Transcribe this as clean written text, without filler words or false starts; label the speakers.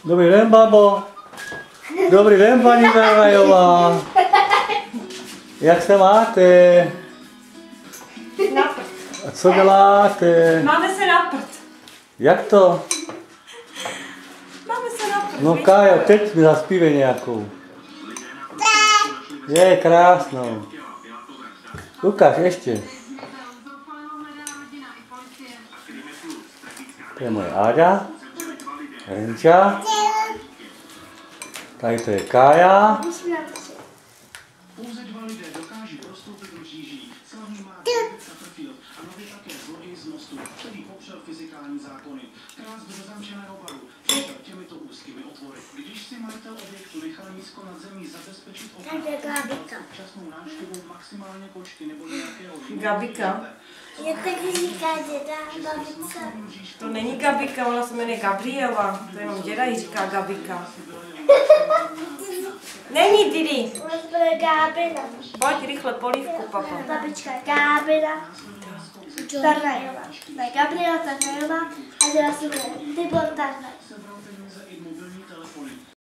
Speaker 1: Dobrý den, babo. Dobrý den, paní Verajová. Jak se máte? A co děláte?
Speaker 2: Máme se na prd.
Speaker 1: Jak to?
Speaker 2: Máme se na prd.
Speaker 1: No Kájo, teď mi zaspívej nějakou. Je, krásnou. Ukáž ještě. To je moje Áďa. Renča. Tady to je Kája.
Speaker 3: Pouze dva lidé dokáží prostoupit mříží. Slavný má David Satterfield a nově také zloděj z mostu, který popřel fyzikální zákony. Krás do zamčeného baru přišel těmito úzkými otvory. Když si majitel objektu nechal nízko nad zemí zabezpečit včasnou návštěvu maximálně kočky nebo nějakého
Speaker 2: Gabika.
Speaker 4: Jak tak říká děda, babička.
Speaker 2: To není Gabika, ona se jmenuje Gabriela. To jenom děda jí říká Gabika. Není, Didi.
Speaker 4: Ona se jmenuje Gábina.
Speaker 2: Pojď rychle polívku, papa.
Speaker 4: Babička Gábina. Tarnajová. Ne, Gabriela Tarnajová a děda se jmenuje Tibor Tarnaj.